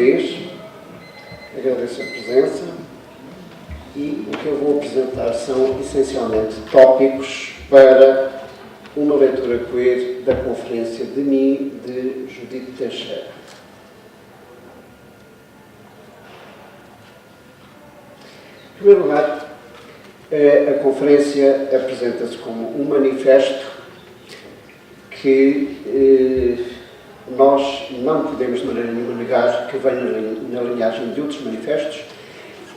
vez, agradeço a presença e o que eu vou apresentar são essencialmente tópicos para uma leitura queer da Conferência de mim, de Judite Teixeira. Em primeiro lugar, a Conferência apresenta-se como um manifesto que nós não podemos de maneira nenhuma negar que vem na linhagem de outros manifestos,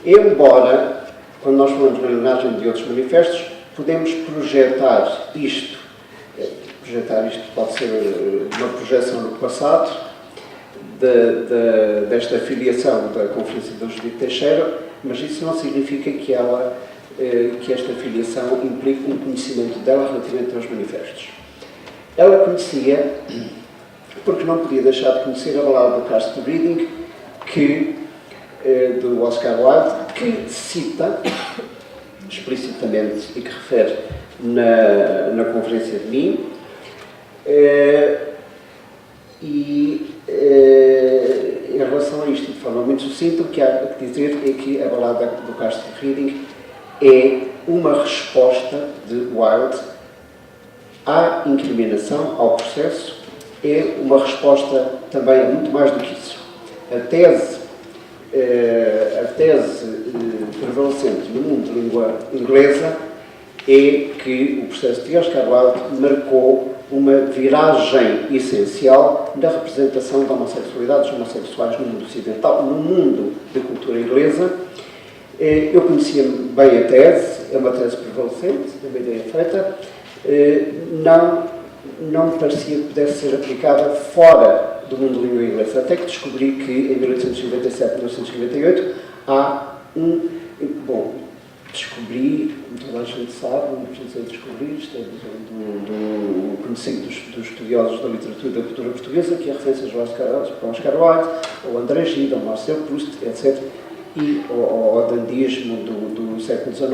embora, quando nós falamos na linhagem de outros manifestos, podemos projetar isto pode ser uma projeção no passado, desta filiação da Conferência da Judite Teixeira, mas isso não significa que esta filiação implique um conhecimento dela relativamente aos manifestos. Ela conhecia, porque não podia deixar de conhecer a balada do Cast Reading, do Oscar Wilde, que cita explicitamente e que refere na Conferência de mim, em relação a isto, de forma muito sucinta, o que há que dizer é que a balada do Cast Reading é uma resposta de Wilde à incriminação, ao processo, é uma resposta também a muito mais do que isso. A tese prevalecente no mundo de língua inglesa é que o processo de Oscar Wilde marcou uma viragem essencial na representação da homossexualidade dos homossexuais no mundo ocidental, no mundo da cultura inglesa. Eu conhecia bem a tese, é uma tese prevalecente, é uma ideia feita, não me parecia que pudesse ser aplicada fora do mundo de língua inglesa, até que descobri que em 1897 e 1898 há descobri, como toda a gente sabe, não precisa descobrir, isto é do conhecido dos estudiosos da literatura e da cultura portuguesa, que há referências ao Oscar Wilde, ao André Gide, ao Marcel Proust, etc., e ao dandismo do século XIX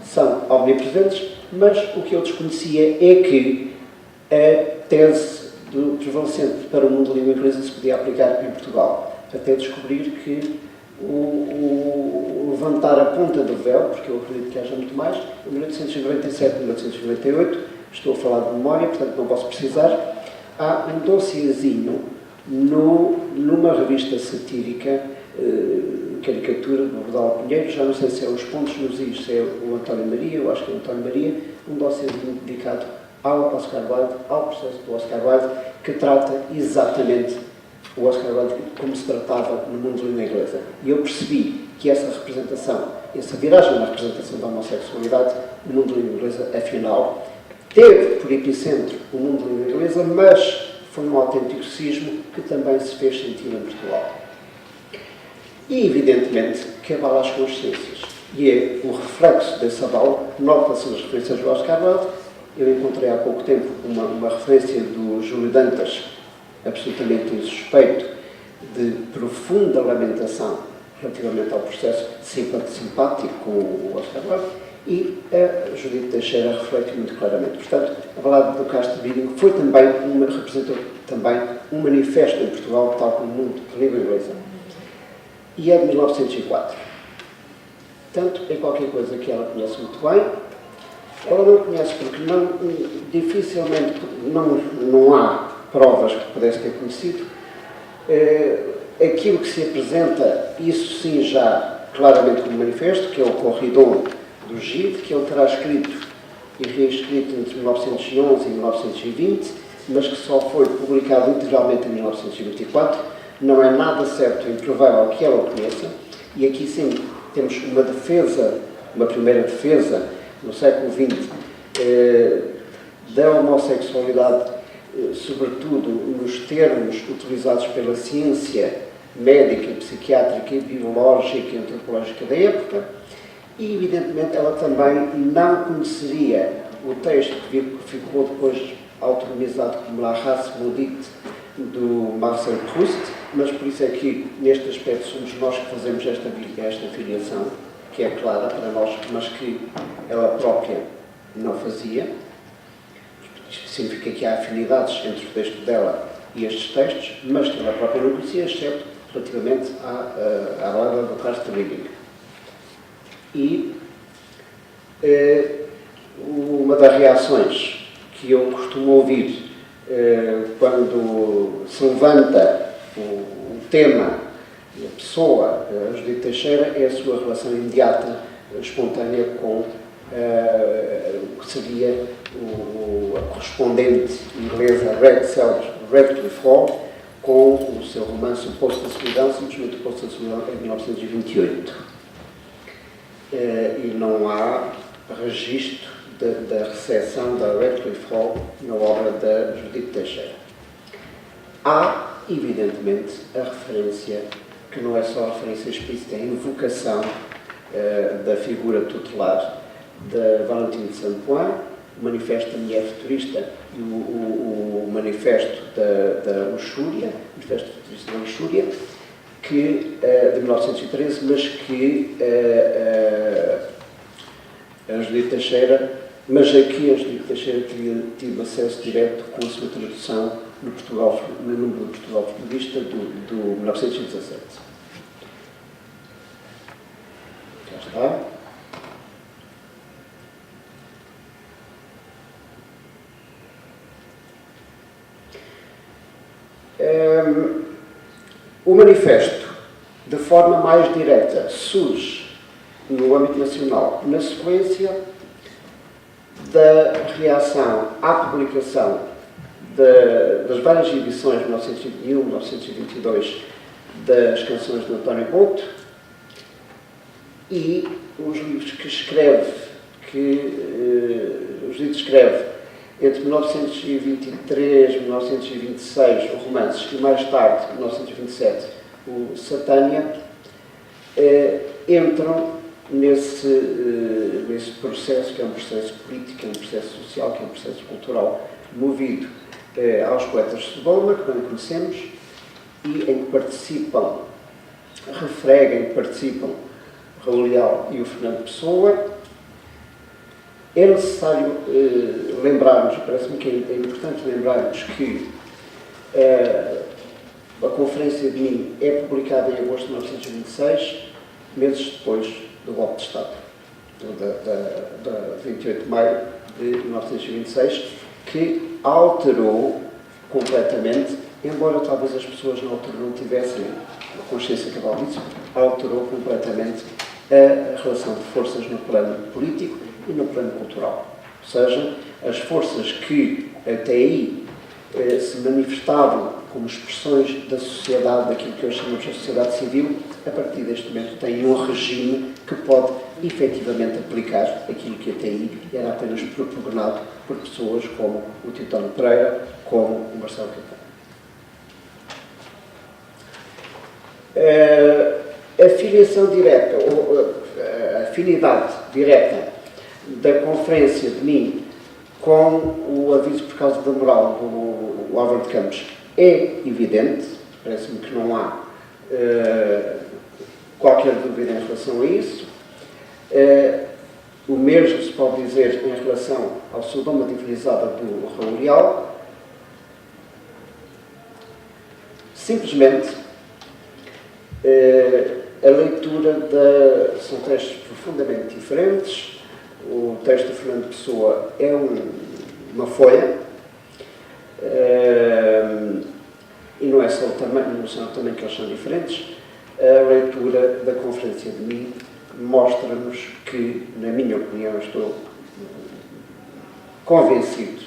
são omnipresentes, mas o que eu desconhecia é que a tese do prevalecente para o mundo de língua inglesa se podia aplicar em Portugal, até descobrir que o levantar a ponta do véu, porque eu acredito que haja muito mais, em 1897 e 1898, estou a falar de memória, portanto não posso precisar, há um dossiezinho numa revista satírica, caricatura do Bordal Pinheiro, já não sei se é os pontos nos is, se é o António Maria, eu acho que é o António Maria, um dossiezinho dedicado ao Oscar Wilde, ao processo do Oscar Wilde, que trata exatamente o Oscar Wilde como se tratava no mundo de língua inglesa. E eu percebi que essa representação, essa viragem na representação da homossexualidade no mundo de língua inglesa, afinal, teve por epicentro o mundo de língua inglesa, mas foi um autêntico sismo que também se fez sentir em Portugal. E, evidentemente, que abala as consciências. E é o reflexo desse abalo, nota-se nas referências do Oscar Wilde. Eu encontrei há pouco tempo uma referência do Júlio Dantas, absolutamente insuspeito, de profunda lamentação relativamente ao processo simpático com o Oscar Wilde, e a Judite Teixeira reflete muito claramente. Portanto, a balada do Cast Reading representou também um manifesto em Portugal, tal como no mundo de língua inglesa. E é de 1904. Portanto, é qualquer coisa que ela conhece muito bem. Ela não conhece porque dificilmente não há provas que pudesse ter conhecido. Aquilo que se apresenta, isso sim já claramente como manifesto, que é o Corridon do Gide, que ele terá escrito e reescrito entre 1911 e 1920, mas que só foi publicado integralmente em 1924. Não é nada certo e improvável que ela o conheça, e aqui sim temos uma primeira defesa no século XX da homossexualidade, sobretudo nos termos utilizados pela ciência médica, psiquiátrica, biológica e antropológica da época, e evidentemente ela também não conheceria o texto que ficou depois autonomizado como La Race Maudite do Marcel Proust, mas por isso é que neste aspecto somos nós que fazemos esta filiação, que é clara para nós, mas que ela própria não fazia. Isto significa que há afinidades entre o texto dela e estes textos, mas que ela própria não conhecia, exceto relativamente à obra do Carsten Liebing. E uma das reações que eu costumo ouvir quando se levanta o tema, a pessoa, Judite Teixeira, é a sua relação imediata, espontânea com o que seria a correspondente inglesa Radcliffe Hall, com o seu romance O Poço da Solidão, simplesmente O Poço da Solidão, em 1928. E não há registro da recepção da Radcliffe Hall na obra da Judite Teixeira. Há, evidentemente, a referência, que não é só a referência explícita, é a invocação da figura tutelar de Valentine de Saint-Point, o Manifesto da Mulher Futurista e o Manifesto da Luxúria, Manifesto Futurista da Luxúria, que, de 1913, mas que a Judite Teixeira, mas aqui a Judite Teixeira teria tido acesso direto com a sua tradução no número do Portugal Futurista do 1917. Já está. O manifesto, de forma mais direta, surge no âmbito nacional na sequência da reação à publicação das várias edições de 1921, 1922 das canções de António Boto e os livros que escreve, entre 1923 e 1926, o Romances, e mais tarde, 1927, o Satânia, entram nesse processo, que é um processo político, que é um processo social, que é um processo cultural, movido aos poetas de Sodoma, que bem conhecemos, e em que participam Raul Leal e o Fernando Pessoa. É necessário lembrarmos, parece-me que é importante lembrarmos que a Conferência de Minho é publicada em agosto de 1926, meses depois do golpe de Estado, da 28 de maio de 1926, que alterou completamente, embora talvez as pessoas na altura não tivessem a consciência cabal disso, alterou completamente a relação de forças no plano político e no plano cultural. Ou seja, as forças que até aí se manifestavam como expressões da sociedade, daquilo que hoje chamamos de sociedade civil, a partir deste momento têm um regime que pode efetivamente aplicar aquilo que até aí era apenas propugnado por pessoas como o Teotónio Pereira, como o Marcelo Caetano. A filiação direta, ou a afinidade direta da Conferência de Minho com o aviso por causa da moral do Álvaro de Campos é evidente, parece-me que não há qualquer dúvida em relação a isso. O mesmo se pode dizer em relação ao Sodoma Divinizada do Raul Leal. Simplesmente, a leitura são textos profundamente diferentes. O texto de Fernando Pessoa é uma folha, e não é só o tamanho, não são também que eles são diferentes. A leitura da Conferência de Minho mostra-nos que, na minha opinião, estou convencido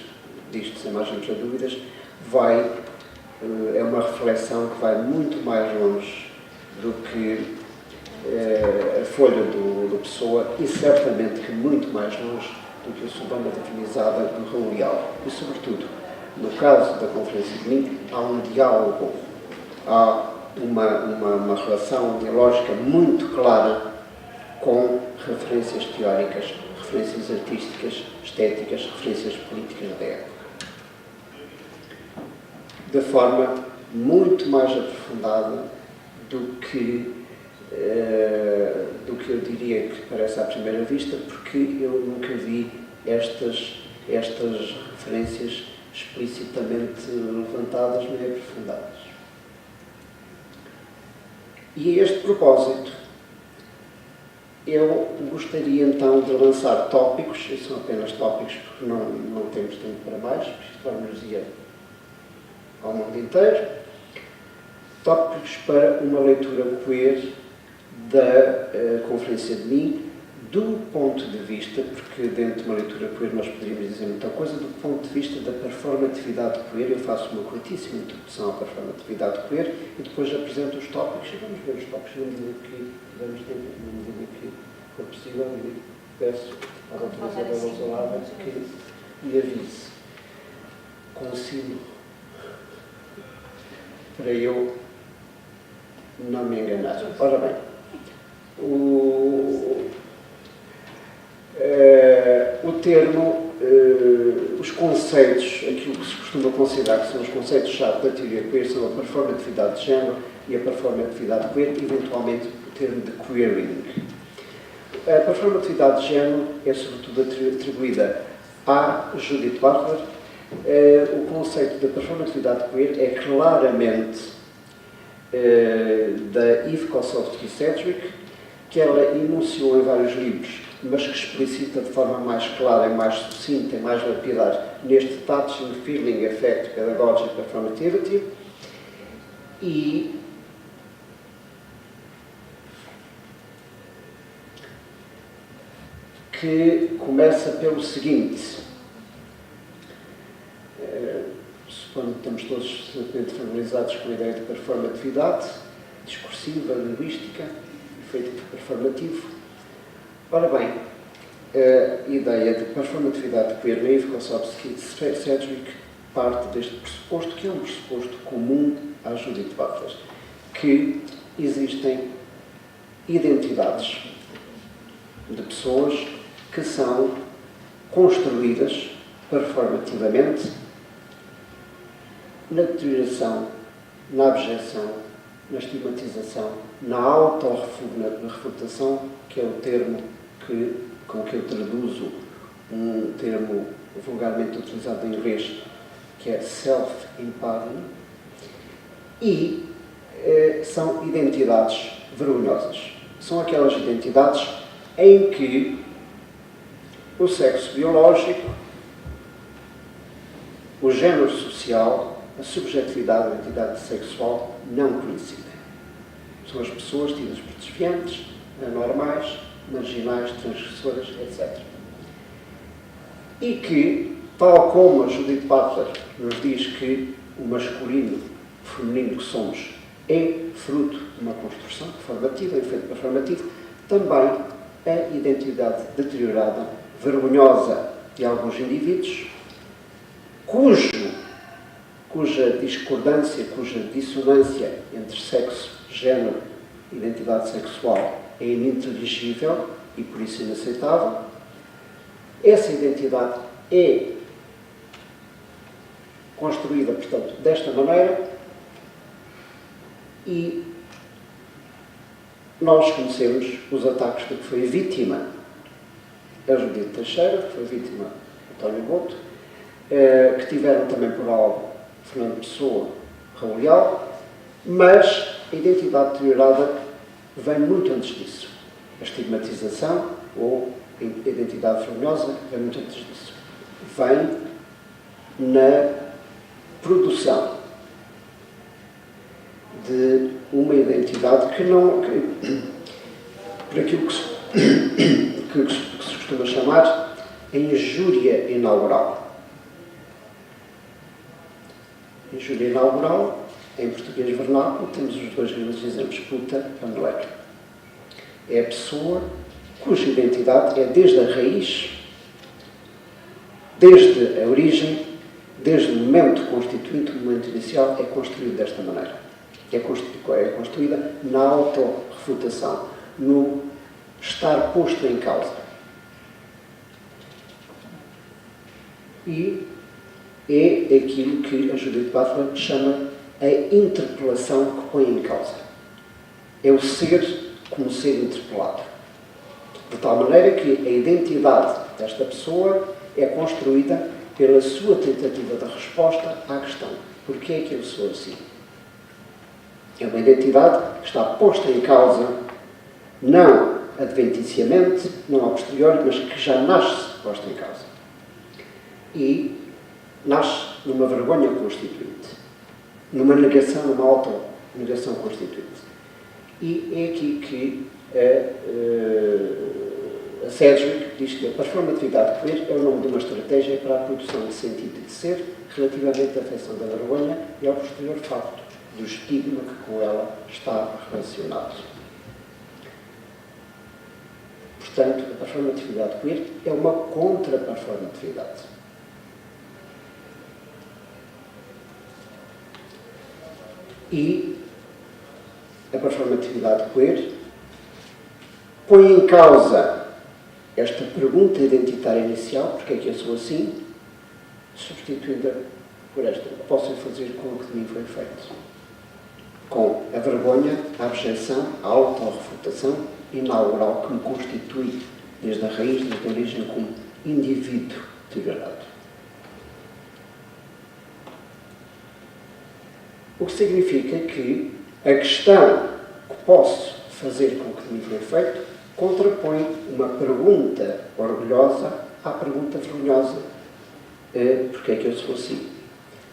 disto, sem margem de dúvidas, é uma reflexão que vai muito mais longe do que a folha do Pessoa e certamente que muito mais longe do que a Sodoma Divinizada do Raul Leal. E, sobretudo, no caso da Conferência de Minho, há um diálogo, há uma relação ideológica muito clara com referências teóricas, referências artísticas, estéticas, referências políticas da época. De forma muito mais aprofundada do que eu diria que parece à primeira vista, porque eu nunca vi estas referências explicitamente levantadas nem aprofundadas. E a este propósito, eu gostaria então de lançar tópicos, e são apenas tópicos porque não temos tempo para mais, isto vai-nos ir ao mundo inteiro, tópicos para uma leitura queer da Conferência de Mim, do ponto de vista, porque dentro de uma leitura queer nós poderíamos dizer muita coisa, do ponto de vista da performatividade queer. Eu faço uma curtíssima introdução à performatividade queer e depois apresento os tópicos e vamos ver os tópicos na medida que tivermos tempo, na medida que for possível, e peço à doutora Isabel Osalada que me avise consigo para eu não me enganar. Ora bem, o termo, os conceitos, aquilo que se costuma considerar que são os conceitos-chave da teoria queer são a performatividade de género e a performatividade queer, eventualmente o termo de queering. A performatividade de género é sobretudo atribuída a Judith Butler. O conceito da performatividade queer é claramente da Eve Kossowski-Sedgwick, que ela enunciou em vários livros, mas que explicita de forma mais clara, mais sucinta e mais lapidar neste Touching, Feeling, Effect, Pedagogy, Performativity, e que começa pelo seguinte, supondo que estamos todos absolutamente familiarizados com a ideia de performatividade, discursiva, linguística, efeito performativo. Ora bem, a ideia de performatividade queer na Eve Kossowski-Sedgwick parte deste pressuposto, que é um pressuposto comum à Judith Butler, que existem identidades de pessoas que são construídas performativamente na deterioração, na abjeção, na estigmatização, na autorrefutação, que é o termo com que eu traduzo um termo vulgarmente utilizado em inglês, que é self-empowering, e são identidades vergonhosas. São aquelas identidades em que o sexo biológico, o género social, a subjetividade e a identidade sexual não coincidem. São as pessoas tidas por desviantes, anormais, marginais, transgressoras, etc. E que, tal como a Judith Butler nos diz que o masculino, o feminino que somos, é fruto de uma construção performativa, efeito performativo, também a identidade deteriorada, vergonhosa de alguns indivíduos, cuja discordância, cuja dissonância entre sexo, género e identidade sexual é ininteligível e por isso inaceitável. Essa identidade é construída, portanto, desta maneira, e nós conhecemos os ataques de que foi vítima a Judith Teixeira, que foi vítima António Boto, que tiveram também por alvo Fernando Pessoa, Raul Leal, mas a identidade deteriorada vem muito antes disso. A estigmatização ou a identidade vergonhosa vem muito antes disso. Vem na produção de uma identidade que não, por aquilo que se costuma chamar a injúria inaugural. Injúria inaugural, em português vernáculo, temos os dois grandes exemplos, puta e moleque. É a pessoa cuja identidade é desde a raiz, desde a origem, desde o momento constituinte, o momento inicial, é construído desta maneira. É construída na autorrefutação, no estar posto em causa. E é aquilo que a Judith Butler chama a interpelação que põe em causa. É o ser como ser interpelado. De tal maneira que a identidade desta pessoa é construída pela sua tentativa de resposta à questão: porquê é que eu sou assim? É uma identidade que está posta em causa, não adventiciamente, não a posteriori, mas que já nasce posta em causa. E nasce numa vergonha constituinte, numa negação, numa auto-negação constituinte. E é aqui que a Sedgwick diz que a performatividade queer é o nome de uma estratégia para a produção de sentido e de ser relativamente à afecção da vergonha e ao posterior facto do estigma que com ela está relacionado. Portanto, a performatividade queer é uma contra-performatividade. E a performatividade queer põe em causa esta pergunta identitária inicial, porque é que eu sou assim, substituída por esta: posso fazer com o que de mim foi feito? Com a vergonha, a abjeção, a autorrefutação inaugural que me constitui desde a raiz, desde a origem, como indivíduo degradado. O que significa que a questão que posso fazer com o que de mim foi feito contrapõe uma pergunta orgulhosa à pergunta vergonhosa: porque é que eu sou assim?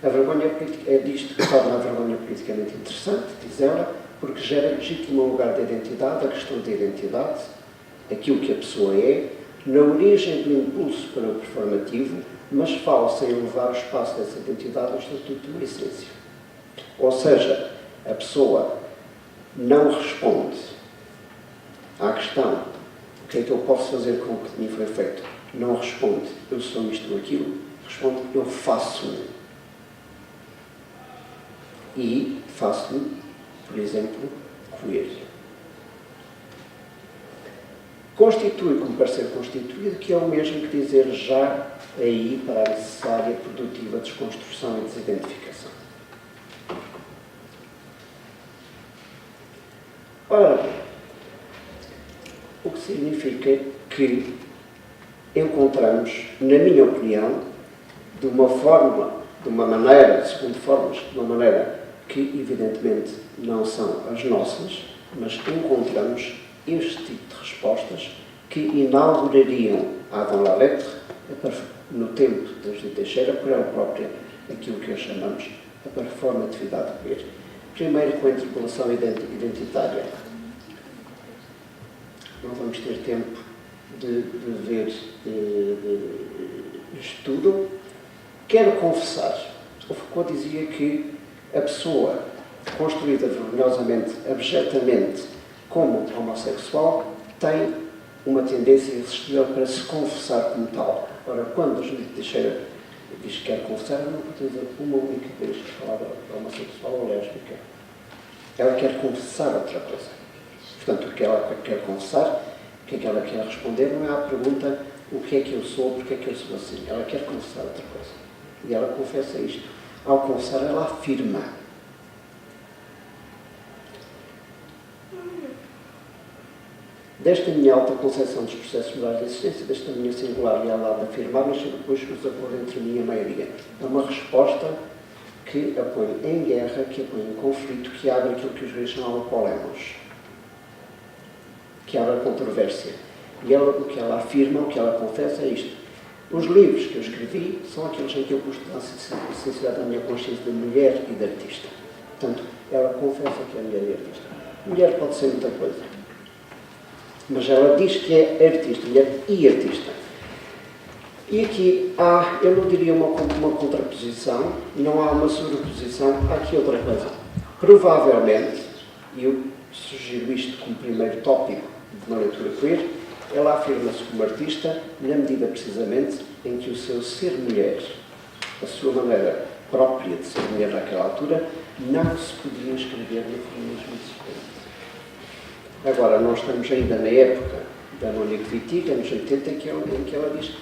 A vergonha é disto que torna a vergonha politicamente interessante, diz ela, porque gera legítimo lugar da identidade, a questão da identidade, aquilo que a pessoa é, na origem do impulso para o performativo, mas fala sem elevar o espaço dessa identidade ao estatuto de uma essência. Ou seja, a pessoa não responde à questão: o que é que eu posso fazer com o que de mim foi feito? Não responde: eu sou isto ou aquilo. Responde: eu faço-me. E faço-me, por exemplo, queer. Constitui como parecer constituído, que é o mesmo que dizer já aí para a necessária produtiva desconstrução e desidentificação. Ora bem, o que significa que encontramos, na minha opinião, de uma forma, de uma maneira, segundo formas, de uma maneira que evidentemente não são as nossas, mas encontramos este tipo de respostas que inaugurariam a Adam Lalette, no tempo de Judith Teixeira, por ela própria, aquilo que chamamos a performatividade queer. Primeiro, com a interpelação identitária. Não vamos ter tempo de ver estudo. Quero confessar. O Foucault dizia que a pessoa construída vergonhosamente, abjetamente, como homossexual, tem uma tendência irresistível para se confessar como tal. Ora, quando a Judith Teixeira diz que quer confessar, ela não pode dizer uma única vez que falar de homossexual ou lésbica. Ela quer confessar outra coisa. Portanto, o que ela quer confessar, o que é que ela quer responder, não é à pergunta: o que é que eu sou, porque é que eu sou assim. Ela quer confessar outra coisa. E ela confessa isto. Ao confessar, ela afirma. Desta minha alta concepção dos processos morais da existência, desta minha singular lealdade de afirmar, nasceu depois os acordos entre mim e a maioria. É uma resposta que a põe em guerra, que a põe em conflito, que abre aquilo que os gregos chamavam polemos, que abre a controvérsia. E ela, o que ela afirma, o que ela confessa é isto: os livros que eu escrevi são aqueles em que eu pus a sinceridade da minha consciência de mulher e de artista. Portanto, ela confessa que é mulher e artista. Mulher pode ser muita coisa, mas ela diz que é artista, mulher e artista. E aqui há, eu não diria uma contraposição, não há uma sobreposição, há aqui outra coisa. Provavelmente, e eu sugiro isto como primeiro tópico de uma leitura queer, ela afirma-se como artista na medida precisamente em que o seu ser mulher, a sua maneira própria de ser mulher naquela altura, não se podia inscrever no feminismo existente. Agora, nós estamos ainda na época da Monique Wittig, anos 80, em que ela diz,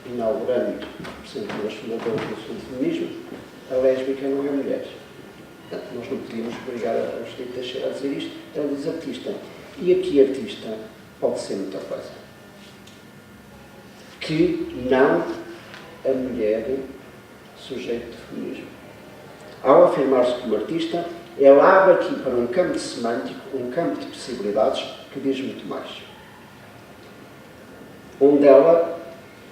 inaugurando, por exemplo, as fundadoras do feminismo, a lésbica não é mulher. Portanto, nós não podíamos obrigar a Judith Teixeira a dizer isto. Ela diz artista. E aqui artista pode ser muita coisa. Que não a mulher sujeito de feminismo. Ao afirmar-se como artista, ela abre aqui para um campo semântico, um campo de possibilidades que diz muito mais. Onde ela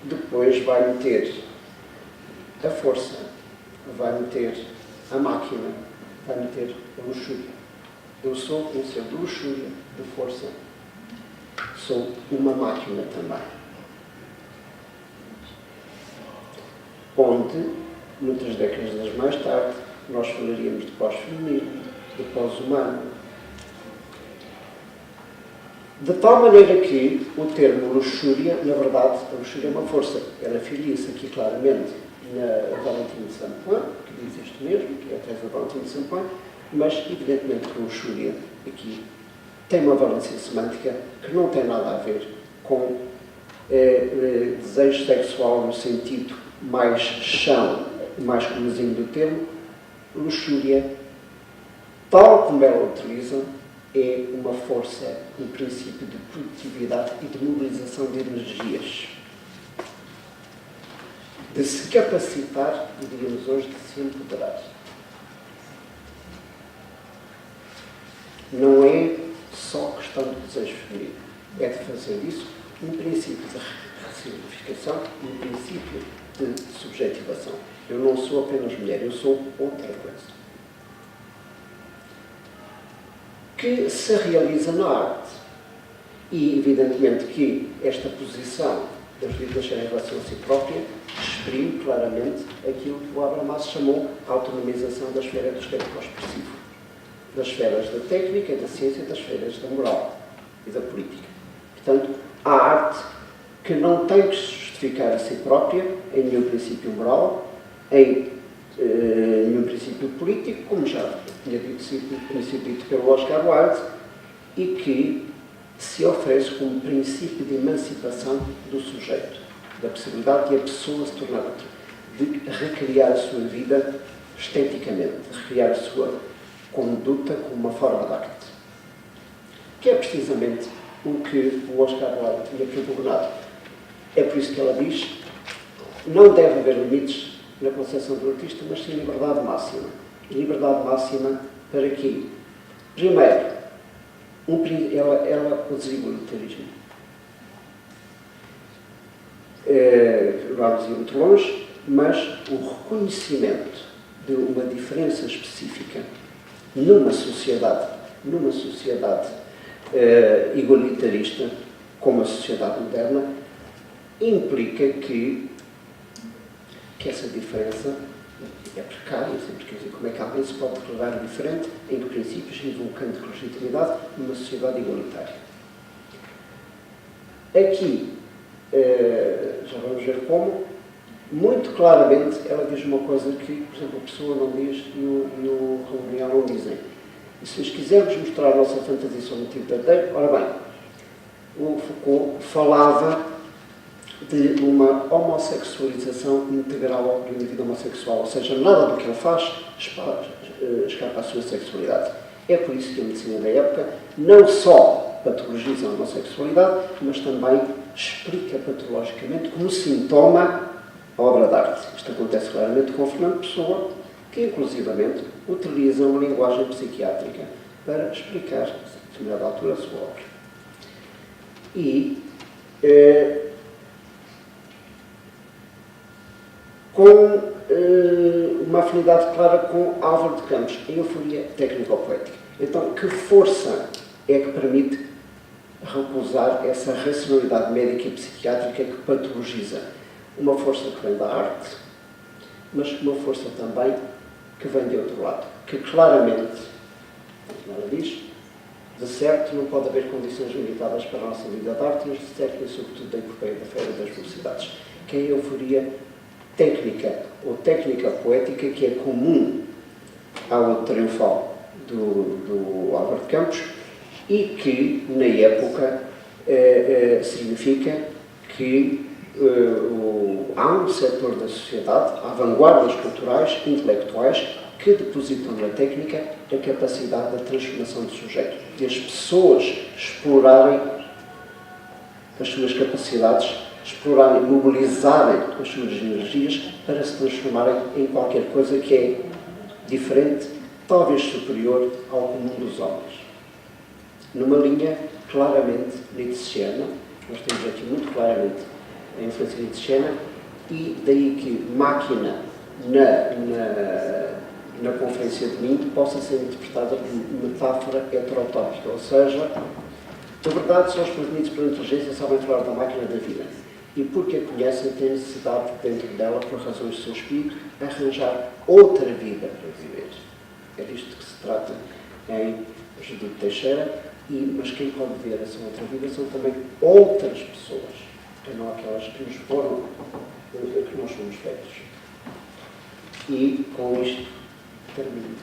depois vai meter a força, vai meter a máquina, vai meter a luxúria. Eu sou um ser de luxúria, de força. Sou uma máquina também. Onde, muitas décadas mais tarde, nós falaríamos de pós-feminino, de pós-humano. De tal maneira que o termo luxúria, na verdade, a luxúria é uma força. Ela filia-se aqui claramente na Valentine de Saint-Point, que diz isto mesmo, que é a tese da Valentine de Saint-Point, mas, evidentemente, que a luxúria aqui tem uma valência semântica que não tem nada a ver com desejo sexual no sentido mais chão, mais comezinho do termo. Luxúria, tal como ela utiliza, é uma força, um princípio de produtividade e de mobilização de energias. De se capacitar, e diríamos hoje, de se empoderar. Não é só questão do desejo feminino. É de fazer disso um princípio de ressignificação, um princípio de subjetivação. Eu não sou apenas mulher, eu sou outra coisa. Que se realiza na arte. E, evidentemente, que esta posição das vidas em relação a si própria exprime claramente aquilo que o Habermas chamou a autonomização da esfera do espectro expressivo, das esferas da técnica, da ciência e das esferas da moral e da política. Portanto, a arte que não tem que se justificar a si própria em nenhum princípio moral, em nenhum princípio político, como já tinha sido dito pelo Oscar Wilde, e que se oferece como princípio de emancipação do sujeito, da possibilidade de a pessoa se tornar outra, de recriar a sua vida esteticamente, de recriar a sua conduta como uma forma de arte. Que é precisamente o que o Oscar Wilde tinha propugnado. É por isso que ela diz: não deve haver limites na concepção do artista, mas sim liberdade máxima. E liberdade máxima para quê? Primeiro, ela o desigulitarismo. Vamos ir muito longe, mas o reconhecimento de uma diferença específica numa sociedade igualitarista, como a sociedade moderna, implica que essa diferença é precária. Sempre quer dizer, como é que alguém se pode declarar diferente em que princípios, invocando legitimidade numa sociedade igualitária. Aqui, já vamos ver como, muito claramente, ela diz uma coisa que, por exemplo, a pessoa não diz e o Romeu não dizem. E se nós quisermos mostrar a nossa fantasia sobre o motivo verdadeiro, ora bem, o Foucault falava de uma homossexualização integral do indivíduo homossexual, ou seja, nada do que ele faz escapa à sua sexualidade. É por isso que a medicina da época não só patologiza a homossexualidade, mas também explica patologicamente como sintoma a obra de arte. Isto acontece claramente com Fernando Pessoa, que inclusivamente utiliza uma linguagem psiquiátrica para explicar, a determinada altura, a sua obra. E com uma afinidade clara com Álvaro de Campos, a euforia técnico-poética. Então, que força é que permite recusar essa racionalidade médica e psiquiátrica que patologiza? Uma força que vem da arte, mas uma força também que vem de outro lado, que claramente, como ela diz, de certo não pode haver condições limitadas para a nossa vida de arte, mas de certo e sobretudo da epopeia da feira das velocidades, que é a euforia técnica ou técnica poética que é comum ao triunfal do Álvaro de Campos e que, na época, significa que há um setor da sociedade, há vanguardas culturais, intelectuais, que depositam na técnica a capacidade da transformação do sujeito, de as pessoas explorarem as suas capacidades, explorarem, mobilizarem as suas energias para se transformarem em qualquer coisa que é diferente talvez superior ao comum dos homens. Numa linha claramente nietzschiana, nós temos aqui muito claramente a influência nietzschiana, e daí que máquina na Conferência de Minho possa ser interpretada como metáfora heterotópica, ou seja, na verdade são os prevenidos pela inteligência sabem falar da máquina da vida e porque a conhecem têm necessidade dentro dela, por razões do seu espírito, arranjar outra vida para viver. É disto que se trata em Judite Teixeira, mas quem pode ver essa outra vida são também outras pessoas, que não aquelas que nos foram, que nós somos feitos. E com isto termino.